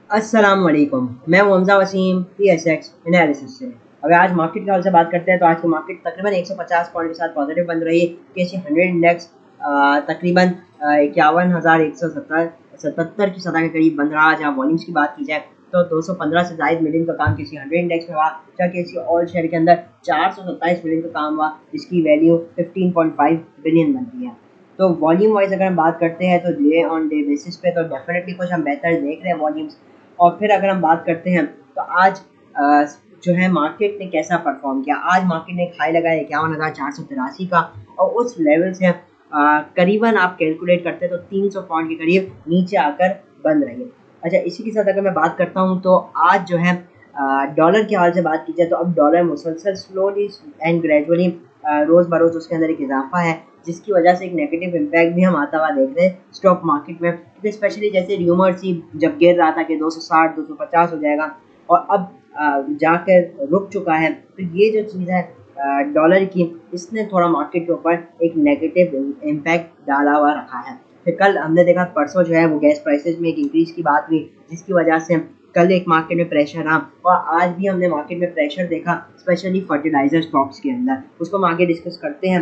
अस्सलाम वालेकुम। मैं हूं हमजा वसीम PSX एनालिसिस से। अगर आज मार्केट के हाल से बात करते हैं तो आज की मार्केट तकरीबन 150 पॉइंट के साथ पॉजिटिव बन रही है। KC 100 इंडेक्स तकरीबन 51,177 की सतह के करीब बन रहा है। जहाँ वॉल्यूम्स की बात की जाए तो 215 से जायद मिलियन का काम KC 100 इंडेक्स में हुआ, जहाँ KC ऑल शेयर के अंदर 427 मिलियन का काम हुआ, जिसकी वैल्यू 15.5 बिलियन बनती है। तो वॉल्यूम वाइज अगर हम बात करते हैं तो डे ऑन डे बेसिस पे तो डेफिनेटली कुछ हम बेहतर देख रहे हैं वॉल्यूम्स। और फिर अगर हम बात करते हैं तो आज जो है मार्केट ने कैसा परफॉर्म किया। आज मार्केट ने एक हाई लगाया 51,483 का, और उस लेवल से करीबन आप कैलकुलेट करते हैं तो 300 पॉइंट के करीब नीचे आकर बंद रही है। अच्छा, इसी के साथ अगर मैं बात करता हूँ तो आज जो है डॉलर के हाल से बात की जाए तो अब डॉलर मुसलसल स्लोली एंड ग्रेजुअली रोज़ बरोज़ उसके अंदर एक इजाफा है, जिसकी वजह से एक नेगेटिव इम्पैक्ट भी हम आता हुआ देख रहे हैं स्टॉक मार्केट में। क्योंकि स्पेशली जैसे र्यूमर्स ही जब गिर रहा था कि 260 250 हो जाएगा, और अब जाकर रुक चुका है, तो ये जो चीज़ है डॉलर की, इसने थोड़ा मार्केट के ऊपर एक नेगेटिव इम्पैक्ट डाला हुआ रखा है। फिर कल हमने देखा परसों जो है वो गैस प्राइसेस में एक इंक्रीज की बात हुई, जिसकी वजह से कल एक मार्केट में प्रेशर रहा, और आज भी हमने मार्केट में प्रेशर देखा स्पेशली फर्टिलाइजर स्टॉक्स के अंदर। उसको हम आगे डिस्कस करते हैं।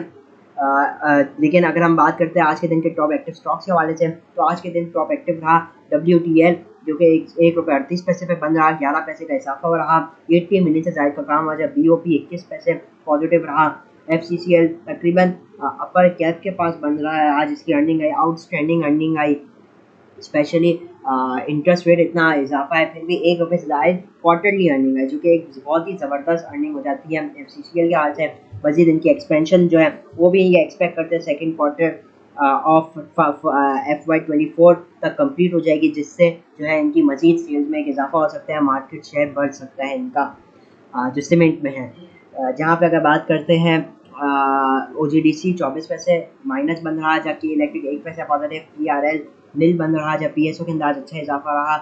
लेकिन अगर हम बात करते हैं आज के दिन के टॉप एक्टिव स्टॉक्स के हवाले से, तो आज के दिन टॉप एक्टिव रहा WTL, जो कि 1 रुपये 38 पैसे पे बन रहा, 11 पैसे का इजाफा हो रहा। 80 मिलियन से ज्यादा का काम आज BOP 21 पैसे पॉजिटिव रहा। FCCL तकरीबन अपर कैप के पास बन रहा है, आज इसकी अर्निंग आई, आउटस्टैंडिंग अर्निंग आई। स्पेशली इंटरेस्ट रेट इतना इजाफा है, फिर भी 1 रुपये से जायद क्वार्टरली अर्निंग है, जो कि एक बहुत ही ज़बरदस्त अर्निंग हो जाती है FCCL के हाल से। मजीद इनकी एक्सपेंशन जो है वो भी ये एक्सपेक्ट करते हैं सेकेंड क्वार्टर ऑफ FY24 तक कंप्लीट हो जाएगी, जिससे जो है इनकी मजीद सेल्स में एक इजाफा हो सकता है, मार्केट शेयर बढ़ सकता है इनका जो सीमेंट में है। जहाँ पे अगर बात करते हैं OGDC 24 पैसे माइनस बन रहा, जबकि इलेक्ट्रिक 1 पैसा पॉजिटिव, PRL नील बन रहा, जब PSO के अंदाज अच्छा इजाफा रहा।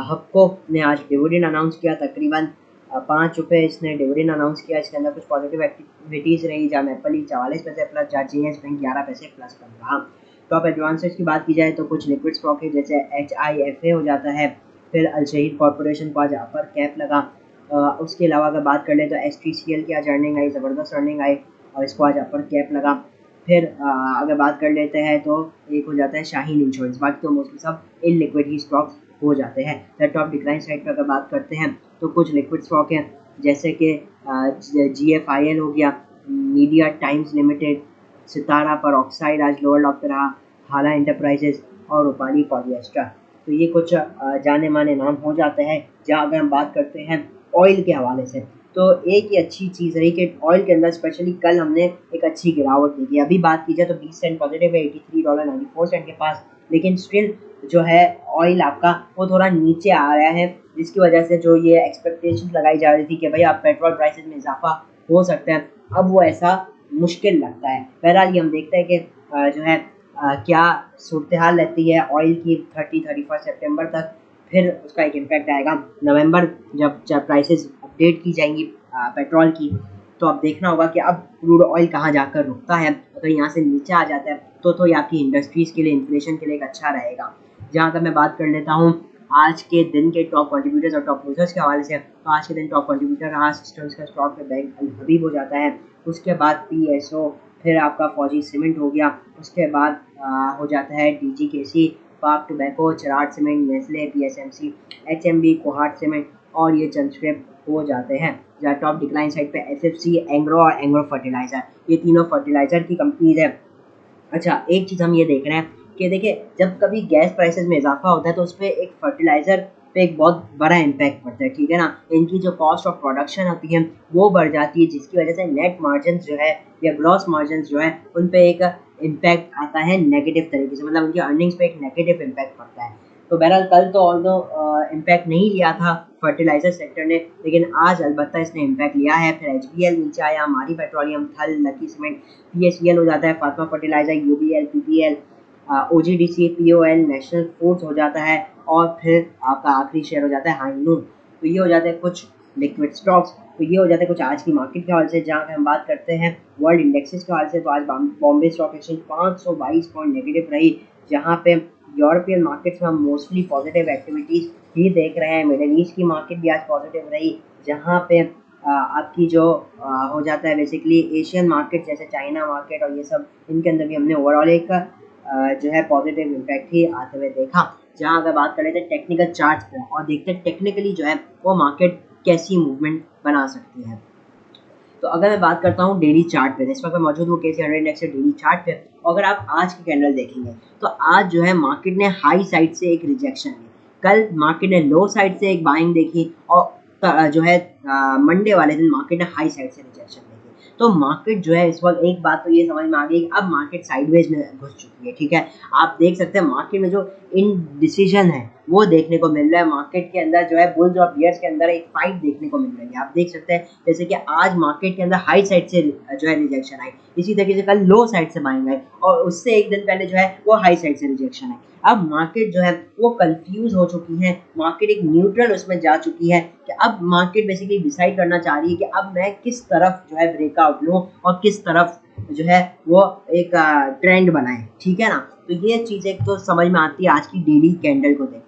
हप्को ने आज डिविडेंड अनाउंस किया, तकरीबन 5 रुपये इसने डिविडेंड अनाउंस किया। इसके अंदर कुछ पॉजिटिव एक्टिविटीज़ रही, जहाँ मैपली 44 पैसे प्लस, जहाँ JS बैंक 11 पैसे प्लस बन रहा। टॉप एडवांसेज की बात की जाए तो कुछ लिक्विड स्टॉक है, जैसे HIFA हो जाता है, फिर अल शहीद कॉरपोरेशन को आज अपर कैप लगा। उसके अलावा अगर बात कर ले तो STCL की आज अर्निंग आई, ज़बरदस्त अर्निंग आई, और इसको आज अपर कैप लगा। फिर अगर बात कर लेते हैं तो एक हो जाता है शाहीन इंश्योरेंस, बाकी तो मोस्टली सब इन लिक्विड ही स्टॉक्स हो जाते हैं। फिर टॉप डिक्लाइन साइड पर अगर बात करते हैं तो कुछ लिक्विड स्टॉक हैं, जैसे कि GFIL हो गया, मीडिया टाइम्स लिमिटेड, सितारा पर ऑक्साइड आज लोअर लॉक पे रहा, हाला इंटरप्राइजेज और रूपाली पॉलिएस्टर। तो ये कुछ जाने माने नाम हो जाते हैं। जहाँ अगर हम बात करते हैं ऑयल के हवाले से, तो एक ही अच्छी चीज़ रही कि ऑयल के अंदर स्पेशली कल हमने एक अच्छी गिरावट देखी। अभी बात की जाए तो 20 सेंट पॉजिटिव है, $83.94 के पास, लेकिन स्टिल जो है ऑयल आपका वो थोड़ा नीचे आ रहा है, जिसकी वजह से जो ये एक्सपेक्टेशन लगाई जा रही थी कि भाई आप पेट्रोल प्राइसेस में इजाफा हो सकता है, अब वो ऐसा मुश्किल लगता है। बहरहाल ये हम देखते हैं कि जो है क्या सूरत हाल रहती है ऑयल की 31 सितंबर तक। फिर उसका एक इम्पैक्ट आएगा नवंबर, जब प्राइसेस अपडेट की जाएंगी पेट्रोल की, तो अब देखना होगा कि अब क्रूड ऑयल कहाँ जाकर रुकता है। अगर यहाँ से नीचे आ जाता है तो ये आपकी इंडस्ट्रीज़ के लिए, इन्फ्लेशन के लिए एक अच्छा रहेगा। जहाँ तक मैं बात कर लेता हूँ आज के दिन के टॉप कंट्रीब्यूटर्स और टॉप लूजर्स के हवाले से, तो आज के दिन टॉप कंट्रीब्यूटर रहा सिस्टम्स का स्टॉक में बैंक अल हबीब हो जाता है। उसके बाद PSO, फिर आपका फौजी सीमेंट हो गया, उसके बाद हो जाता है DGKC, Pak tobacco, Cherat cement, Nestle, PSMC, HMB, Kohat cement, और ये चंद्रशेप हो जाते हैं। जहाँ टॉप डिक्लाइन साइड पे SFC, एंग्रो और एंग्रो फर्टिलाइजर, ये तीनों फर्टिलाइजर की कंपनीज है। अच्छा, एक चीज़ हम ये देख रहे हैं कि देखिए जब कभी गैस प्राइसेस में इजाफा होता है तो उस पर एक फर्टिलाइज़र पे एक बहुत बड़ा इम्पैक्ट पड़ता है, ठीक है ना। इनकी जो कॉस्ट ऑफ प्रोडक्शन होती है वो बढ़ जाती है, जिसकी वजह से नेट मार्जिन जो है या ग्रॉस मार्जिन जो है उन पे एक इम्पैक्ट आता है नेगेटिव तरीके से, मतलब उनकी अर्निंग्स पे एक नेगेटिव इम्पैक्ट पड़ता है। तो बहरहाल कल तो ऑल दो इम्पैक्ट नहीं लिया था फर्टिलाइजर सेक्टर ने, लेकिन आज अलबत्ता इसने इम्पैक्ट लिया है। फिर HBL नीचे आया, हमारी पेट्रोलियम, थल, लकी सीमेंट, PSEL हो जाता है, Fatima fertiliser, UBL, PPL, OGDC, POL, National Foods हो जाता है, और फिर आपका आखिरी शेयर हो जाता है हाइनू। तो ये हो जाते हैं कुछ लिक्विड स्टॉक्स। तो ये हो जाते हैं कुछ आज की मार्केट के हवाले से। जहाँ पे हम बात करते हैं वर्ल्ड इंडेक्सेस के हवाले से, तो आज Bombay stock exchange 522 point negative रही, जहाँ पे यूरोपियन मार्केट्स में हम मोस्टली पॉजिटिव एक्टिविटीज़ ही देख रहे हैं। मिडिल ईस्ट की मार्केट भी आज पॉजिटिव रही, जहाँ पे आपकी जो हो जाता है बेसिकली एशियन मार्केट जैसे चाइना मार्केट और ये सब, इनके अंदर भी हमने ओवरऑल एक जो है पॉजिटिव इम्पैक्ट ही आते हुए देखा। जहाँ अगर बात कर लेते हैं टेक्निकल चार्ट्स पे और देखते हैं टेक्निकली जो है वो मार्केट कैसी मूवमेंट बना सकती है। तो अगर मैं बात करता हूँ डेली चार्ट पे, इस वक्त मैं मौजूद हूँ KC 100 इंडेक्स के डेली चार्ट पे। अगर आप आज की कैंडल देखेंगे तो आज जो है मार्केट ने हाई साइड से एक रिजेक्शन ली, कल मार्केट ने लो साइड से एक बाइंग देखी और जो है मंडे वाले दिन मार्केट ने हाई साइड से रिजेक्शन देखी। तो मार्केट जो है इस वक्त एक बात तो ये समझ में आ गई कि अब मार्केट साइडवेज में घुस चुकी है। ठीक है, आप देख सकते हैं मार्केट में जो इनडिसीजन है वो देखने को मिल रहा है। मार्केट के अंदर जो है बुल्स और बियर्स के अंदर एक फाइट देखने को मिल रही है। आप देख सकते हैं जैसे कि आज मार्केट के अंदर हाई साइड से जो है रिजेक्शन आई, इसी तरीके से कल लो साइड से बाइंग आई और उससे एक दिन पहले जो है वो हाई साइड से रिजेक्शन आई। अब मार्केट जो है वो कंफ्यूज हो चुकी है, मार्केट एक न्यूट्रल उसमें जा चुकी है कि अब मार्केट बेसिकली डिसाइड करना चाह रही है कि अब मैं किस तरफ जो है ब्रेकआउट लूँ और किस तरफ जो है वो एक ट्रेंड बनाए। ठीक है ना, तो ये चीज़ें तो समझ में आती है आज की डेली कैंडल को देखकर।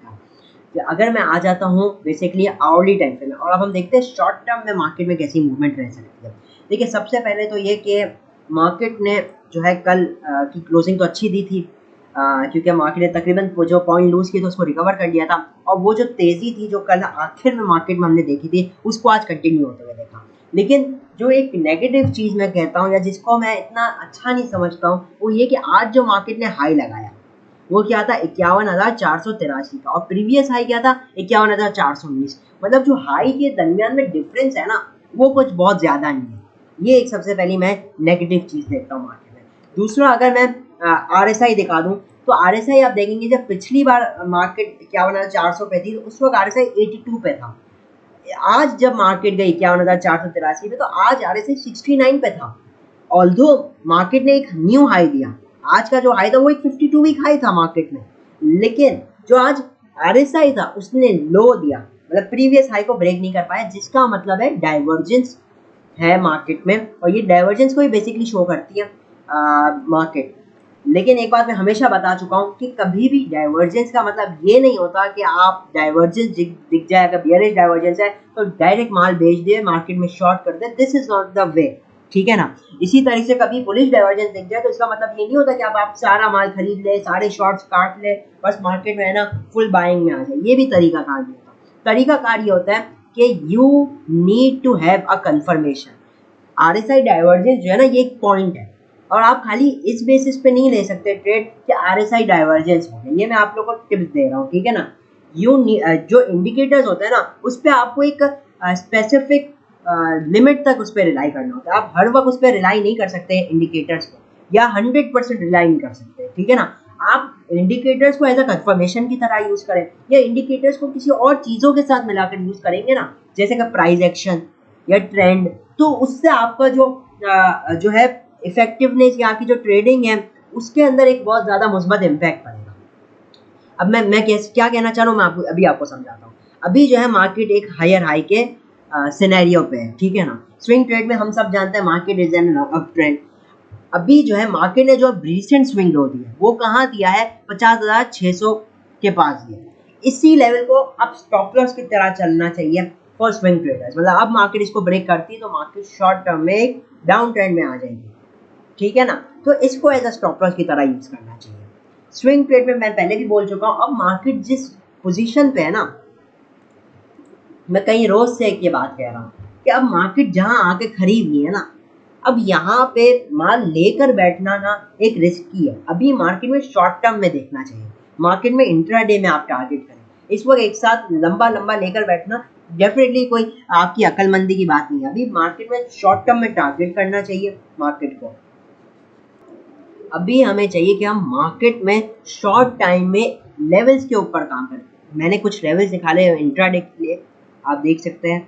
तो अगर मैं आ जाता हूँ बेसिकली आवर्ली टाइम फ्रेम में और अब हम देखते हैं शॉर्ट टर्म में मार्केट में कैसी मूवमेंट रह सकती है। देखिए सबसे पहले तो ये कि मार्केट ने जो है कल की क्लोजिंग तो अच्छी दी थी, क्योंकि मार्केट ने तकरीबन वो जो पॉइंट लूज किए थे उसको रिकवर कर लिया था और वो जो तेज़ी थी जो कल आखिर में मार्केट में हमने देखी थी उसको आज कंटिन्यू होते हुए देखा। लेकिन जो एक नेगेटिव चीज़ मैं कहता हूँ या जिसको मैं इतना अच्छा नहीं समझता हूँ वो ये कि आज जो मार्केट ने हाई लगाया वो क्या था 51,483 का और प्रीवियस हाई क्या था 51,419। मतलब जो हाई के दरमियान में डिफरेंस है ना वो कुछ बहुत ज़्यादा नहीं है। ये एक सबसे पहली मैं नेगेटिव चीज़ देखता हूँ मार्केट में। दूसरा अगर मैं RSI दिखा दूँ तो RSI आप देखेंगे जब पिछली बार मार्केट 51,400 पे थी उस वक्त RSI 82 पे था। आज जब मार्केट गई 51,483 पे तो आज RSI 69 पे था। ऑल्दो मार्केट ने एक न्यू हाई दिया, आज का जो हाई था वो एक 52 वीक हाई था मार्केट में, लेकिन जो आज RSI था उसने लो दिया, मतलब प्रीवियस हाई को ब्रेक नहीं कर पाया, जिसका मतलब है डाइवर्जेंस है मार्केट में और ये डाइवर्जेंस को ही बेसिकली शो करती है मार्केट। लेकिन एक बात मैं हमेशा बता चुका हूँ कि कभी भी डाइवर्जेंस का मतलब ये नहीं होता कि आप डाइवर्जेंस दिख जाए, अगर बियरिश डाइवर्जेंस है तो डायरेक्ट माल बेच दे, मार्केट में शॉर्ट कर दे, this is not the way. ठीक है ना, इसी तरह से कभी बुलिश डाइवर्जेंस दिख जाए तो इसका मतलब ये नहीं होता कि आप सारा माल खरीद ले, सारे शॉर्ट्स काट ले, बस मार्केट में है ना फुल बाइंग में आ जाए। ये भी तरीकाकार नहीं होता। तरीकाकार ये होता है कि you need to have a confirmation. RSI divergence जो है ना ये एक पॉइंट है और आप खाली इस बेसिस पे नहीं ले सकते ट्रेड कि RSI डाइवर्जेंस हो गया। ये मैं आप लोगों को टिप्स दे रहा हूँ। ठीक है ना, जो इंडिकेटर्स होते हैं ना उस पर आपको एक स्पेसिफिक लिमिट तक उस पर रिलाई करना होता है। आप हर वक्त उस पर रिलाई नहीं कर सकते इंडिकेटर्स को, या 100% रिलाई नहीं कर सकते। ठीक है ना, आप इंडिकेटर्स को एज अ कंफर्मेशन की तरह यूज करें या इंडिकेटर्स को किसी और चीज़ों के साथ मिलाकर यूज करेंगे ना, जैसे कि प्राइस एक्शन या ट्रेंड, तो उससे आपका जो है इफेक्टिवनेस या आपकी जो ट्रेडिंग है उसके अंदर एक बहुत ज़्यादा मुस्बत इम्पैक्ट पड़ेगा। अब मैं क्या कहना चाह रहा हूँ, मैं अभी आपको समझाता हूँ। अभी जो है मार्केट एक हायर हाई के सिनेरियो पे है। ठीक है ना, स्विंग ट्रेड में हम सब जानते हैं market is an up trend. अभी जो है मार्केट ने जो रिसेंट स्विंग लो दिया वो कहाँ दिया है, 50,600 के पास दिया। इसी लेवल को अब स्टॉप लॉस की तरह चलना चाहिए फॉर स्विंग ट्रेडर्स। मतलब अब मार्केट इसको ब्रेक करती है तो मार्केट शॉर्ट टर्म में एक डाउन ट्रेंड में आ जाएगी। ठीक है ना, तो इसको एज अ स्टॉप लॉस की तरह यूज करना चाहिए। स्विंग ट्रेड में मैं पहले भी बोल चुका हूँ, अब मार्केट जिस पोजीशन पे है ना, मैं कई रोज से एक ये बात कह रहा हूँ कि अब मार्केट जहाँ आके खरीद ली है ना, अब यहाँ पे माल लेकर बैठना ना एक रिस्की है। अभी मार्केट में शॉर्ट टर्म में देखना चाहिए, मार्केट में इंट्राडे में आप टारगेट करें। इस वक्त एक साथ लंबा लंबा लेकर बैठना डेफिनेटली कोई आपकी अक्लमंदी की बात नहीं है। अभी मार्केट में शॉर्ट टर्म में टारगेट करना चाहिए मार्केट को। अभी हमें चाहिए कि हम मार्केट में शॉर्ट टाइम में लेवल्स के ऊपर काम करें। मैंने कुछ लेवल्स निकाले इंट्राडे के लिए, आप देख सकते हैं।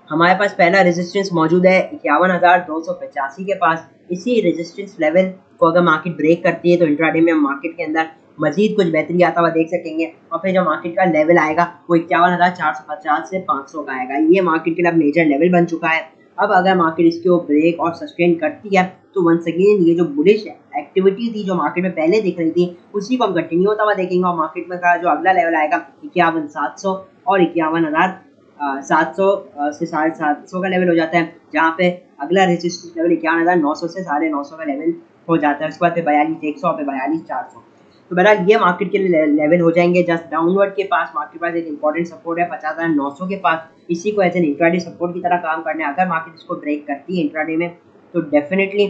हमारे पास पहला रेजिस्टेंस मौजूद है 51,285 के पास। इसी रेजिस्टेंस लेवल को अगर मार्केट ब्रेक करती है तो इंट्राडे में हम मार्केट के अंदर मजीद कुछ बेहतरी आता हुआ देख सकेंगे और फिर जो मार्केट का लेवल आएगा वो 51,450 से 500 का आएगा। ये मार्केट के लिए अब मेजर लेवल बन चुका है। अब अगर मार्केट इसको ब्रेक और सस्टेन करती है तो वंस अगेन ये जो बुलिश एक्टिविटी थी जो मार्केट में पहले दिख रही थी उसी को हम कंटिन्यू होता हुआ देखेंगे और मार्केट में का जो अगला लेवल आएगा 51,700 और 51,700 से 750 का लेवल हो जाता है, जहाँ पे अगला रेजिस्टेंस लेवल 51,900 से 950 का लेवल हो जाता है। उसके बाद 42,100 पे 42,400। तो बहरहाल ये मार्केट के लिए लेवल हो जाएंगे। जस्ट डाउनवर्ड के पास मार्केट पास एक इंपॉर्टेंट सपोर्ट है 50,900 के पास, इसी को एज एन इंट्राडे सपोर्ट की तरह काम करना है। अगर मार्केट इसको ब्रेक करती है इंट्राडे में तो डेफिनेटली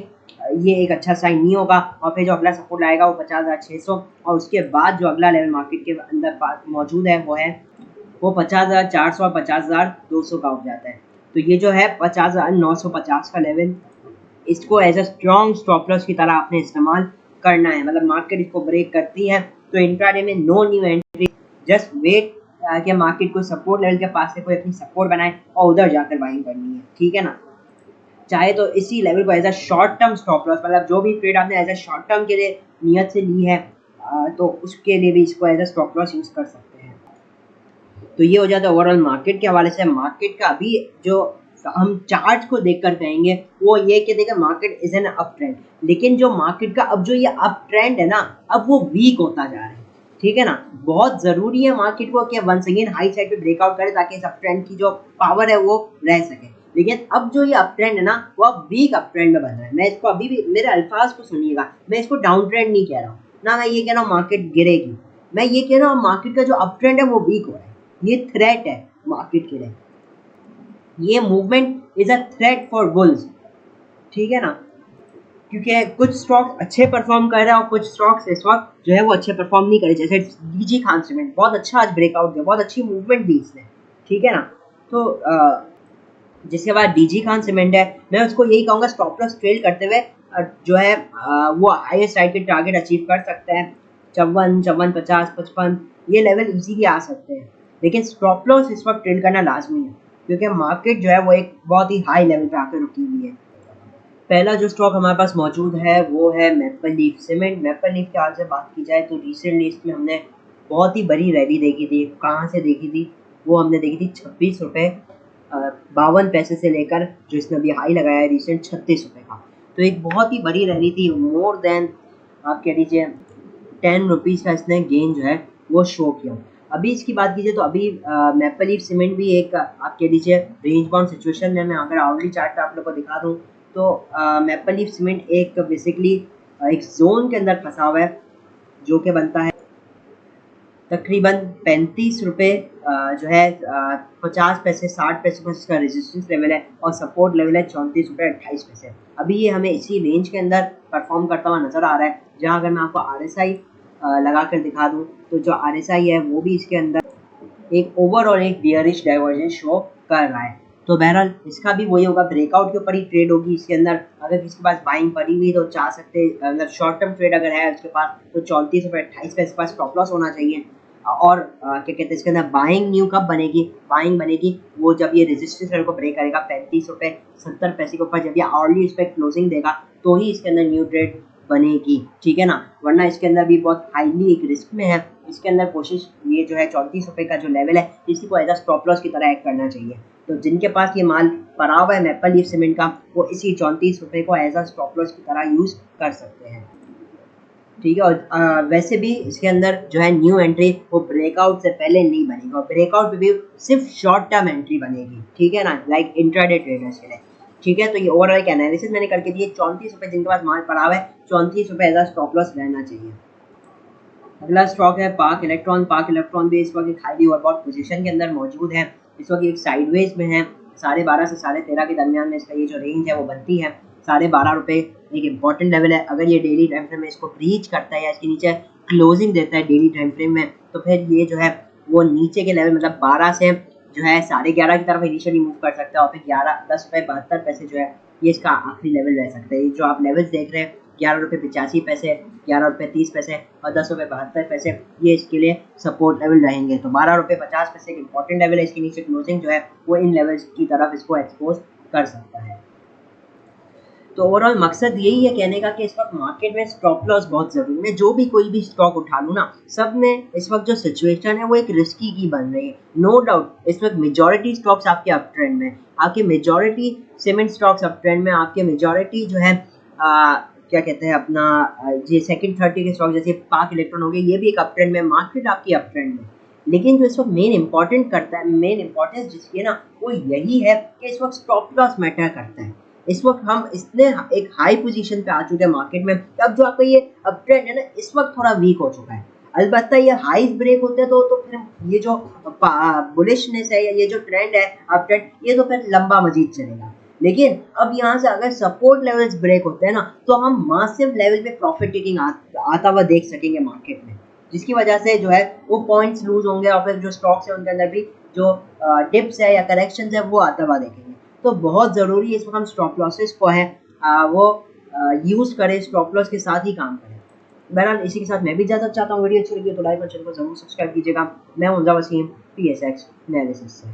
ये एक अच्छा साइन नहीं होगा। और फिर जो अगला सपोर्ट आएगा वो 50,600 और उसके बाद जो अगला लेवल मार्केट के अंदर मौजूद है वो 50,400 और 50,200 का हो जाता है। तो ये जो है 50,950 का लेवल, इसको as a strong stop loss की तरह आपने इस्तेमाल करना है। मतलब मार्केट इसको ब्रेक करती है तो इंट्राडे में no new entry, just wait कि मार्केट को सपोर्ट लेवल के पास से कोई अपनी सपोर्ट बनाए और उधर जाकर बाइंग करनी है, ठीक है ना। चाहे तो इसी लेवल को as a short term stop loss, मतलब जो भी ट्रेड आपने एज अ शॉर्ट टर्म के लिए नियत से ली है तो उसके लिए भी इसको as a stop loss use कर सकते हैं। तो ये हो जाता है ओवरऑल मार्केट के हवाले से। मार्केट का अभी जो हम चार्ट को देखकर कहेंगे वो ये कि देखिए market is an up trend, लेकिन जो मार्केट का अब जो ये अप ट्रेंड है ना अब वो वीक होता जा रहा है, ठीक है ना। बहुत जरूरी है मार्केट को कि वंस अगेन हाई साइड पे ब्रेकआउट करे ताकि इस अप ट्रेंड की जो पावर है वो रह सके। लेकिन अब जो ये अप ट्रेंड है ना वो अब वीक अप ट्रेंड में बन रहा है। मैं इसको अभी भी मेरे अल्फाज को सुनिएगा, मैं इसको डाउन ट्रेंड नहीं कह रहा हूँ ना, मैं ये कह रहा हूँ मार्केट गिरेगी, मैं ये कह रहा हूँ मार्केट का जो अप ट्रेंड है वो वीक हो रहा है। ये थ्रेट है मार्केट के लिए, ये movement is a threat for bulls, ठीक है ना। क्योंकि कुछ स्टॉक्स अच्छे परफॉर्म कर रहे हैं और कुछ स्टॉक्स इस वक्त जो है वो अच्छे परफॉर्म नहीं करे। जैसे डीजी खान सीमेंट बहुत अच्छा आज ब्रेकआउट दिया, बहुत अच्छी मूवमेंट दी इसने, ठीक है ना। तो जिसके बाद डीजी खान सीमेंट है, मैं उसको यही कहूँगा स्टॉप लॉस ट्रेल करते हुए जो है वो हाईएस्ट साइड के टारगेट अचीव कर सकते हैं 54, 54, 50, 55 ये लेवल इजीली आ सकते हैं। लेकिन स्टॉप लॉस इस वक्त ट्रेल करना लाजमी है क्योंकि मार्केट जो है वो एक बहुत ही हाई लेवल पे आकर रुकी हुई है। पहला जो स्टॉक हमारे पास मौजूद है वो है maple leaf cement. Maple leaf के हाल से बात की जाए तो रिसेंटली इसमें हमने बहुत ही बड़ी रैली देखी थी। कहाँ से देखी थी? वो हमने देखी थी 26 रुपये 52 पैसे से लेकर जो इसने अभी हाई लगाया है रिसेंट 36 रुपये का। तो एक बहुत ही बड़ी रैली थी, मोर देन आप कह लीजिए 10 रुपीज़ का इसने गेन जो है वो शो किया। अभी इसकी बात कीजिए तो अभी मेपल लीफ सीमेंट भी एक आप कह लीजिए रेंज बाउंड सिचुएशन में। मैं अगर आवरली चार्ट पे आप लोग को दिखा दूँ तो मेपल लीफ सीमेंट एक बेसिकली एक जोन के अंदर फंसा हुआ है जो कि बनता है तकरीबन 35 रुपये जो है 50 पैसे 60 पैसे पर इसका रेजिस्टेंस लेवल है और सपोर्ट लेवल है 34 रुपये 28 पैसे। अभी ये हमें इसी रेंज के अंदर परफॉर्म करता हुआ नज़र आ रहा है। जहाँ अगर मैं आपको RSI लगा कर दिखा दूँ तो जो RSI है वो भी इसके अंदर एक ओवर और एक बियरिश डाइवर्जेंस शो कर रहा है। तो बहरहाल इसका भी वही होगा, ब्रेकआउट के ऊपर ही ट्रेड होगी इसके अंदर। अगर किसी के पास बाइंग पड़ी हुई तो चाह सकते मतलब शॉर्ट टर्म ट्रेड अगर है उसके पास तो 34 रुपये 28 पैसे पास स्टॉप लॉस होना चाहिए। और क्या कहते हैं इसके अंदर बाइंग न्यू कब बनेगी? बाइंग बनेगी वो जब ये रेजिस्टेंस लेवल को ब्रेक करेगा 35 रुपये 70 पैसे के ऊपर, जब ये आवरली इस पर क्लोजिंग देगा तो ही इसके अंदर न्यू ट्रेड बनेगी, ठीक है ना। वरना इसके अंदर भी बहुत हाईली एक रिस्क में है। इसके अंदर कोशिश ये जो है 34 रुपये का जो लेवल है इसी को एज अ स्टॉप लॉस की तरह एक्ट करना चाहिए। तो जिनके पास ये माल पड़ा हुआ है मेपल लीफ सीमेंट का वो इसी 34 रुपये को एज अ स्टॉप लॉस की तरह यूज़ कर सकते हैं, ठीक है। और वैसे भी इसके अंदर जो है न्यू एंट्री वो ब्रेकआउट से पहले नहीं बनेगी और ब्रेकआउट पे भी सिर्फ शॉर्ट टर्म एंट्री बनेगी, ठीक है ना, लाइक इंट्राडे ट्रेडर्स के लिए, ठीक है। तो ये ओवरऑल एक एनालिसिस मैंने करके दिए। 34 रुपये जिनके पास माल पड़ा हुआ है 34 रुपये एज अ स्टॉप लॉस रहना चाहिए। अगला स्टॉक है पार्क इलेक्ट्रॉन। पार्क इलेक्ट्रॉन भी इस वक्त एक हाईली ओवरबॉट पोजीशन के अंदर मौजूद है। इस वक्त एक साइडवेज में है, 12.5 से 13.5 के दरमियान में इसका ये जो रेंज है वो बनती है। 12.5 रुपये एक इंपॉर्टेंट लेवल है। अगर ये डेली टाइम फ्रेम में इसको ब्रीच करता है या इसके नीचे क्लोजिंग देता है डेली टाइम फ्रेम में तो फिर ये जो है वो नीचे के लेवल मतलब 12 से जो है 11.5 की तरफ इनिशियली मूव कर सकता है और फिर 10 रुपये 72 पैसे जो है ये इसका आखिरी लेवल रह सकता है। ये जो आप लेवल्स देख रहे हैं 11 रुपये 85 पैसे, 11 रुपये 30 पैसे और 10 रुपये 72 पैसे, ये इसके लिए सपोर्ट लेवल रहेंगे। तो 12 रुपये 50 पैसे एक इंपॉर्टेंट लेवल है। इसके नीचे क्लोजिंग जो है वो इन लेवल्स की तरफ इसको एक्सपोज कर सकता है। तो ओवरऑल मकसद यही है कहने का कि इस वक्त मार्केट में स्टॉप लॉस बहुत ज़रूरी है। मैं जो भी कोई भी स्टॉक उठा लूँ ना सब में इस वक्त जो सिचुएशन है वो एक रिस्की की बन रही है। नो डाउट इस वक्त मेजॉरिटी स्टॉक्स आपके अप ट्रेंड में, आपके majority cement stocks up trend में, आपके मेजॉरिटी जो है क्या कहते हैं अपना ये सेकंड 30 के स्टॉक जैसे पाक इलेक्ट्रॉन हो गए, ये भी एक अप ट्रेंड में, मार्केट आपकी अप ट्रेंड में। लेकिन जो इस वक्त मेन इंपॉर्टेंट करता है, मेन इंपॉर्टेंस जिसकी है ना, वो यही है कि इस वक्त स्टॉप लॉस मैटर करता है। इस वक्त हम इतने एक हाई पोजीशन पे आ चुके हैं मार्केट में, अब जो आपका ये अप ट्रेंड है ना, इस वक्त थोड़ा वीक हो चुका है। अलबत्ता ये हाईज ब्रेक होते हैं तो फिर ये जो बुलिशनेस है, ये जो ट्रेंड है अप ट्रेंड, ये तो फिर लंबा मजीद चलेगा। लेकिन अब यहाँ से अगर सपोर्ट लेवल्स ब्रेक होते हैं ना, तो हम मासिव लेवल पे प्रॉफिट टेकिंग आता हुआ देख सकेंगे मार्केट में, जिसकी वजह से जो है वो पॉइंट्स लूज होंगे और फिर जो स्टॉक्स है उनके अंदर भी जो डिप्स है या करेक्शन है वो आता हुआ देखेंगे। तो बहुत ज़रूरी है इस वक्त हम स्टॉप लॉसेस को है वो यूज़ करें, स्टॉप लॉस के साथ ही काम करें। बहरहाल इसी के साथ मैं भी ज़्यादा चाहता हूँ वीडियो अच्छी लगी तो लाइक और चैनल को जरूर सब्सक्राइब कीजिएगा। मैं हूं वसीम, PSX एनालिसिस से।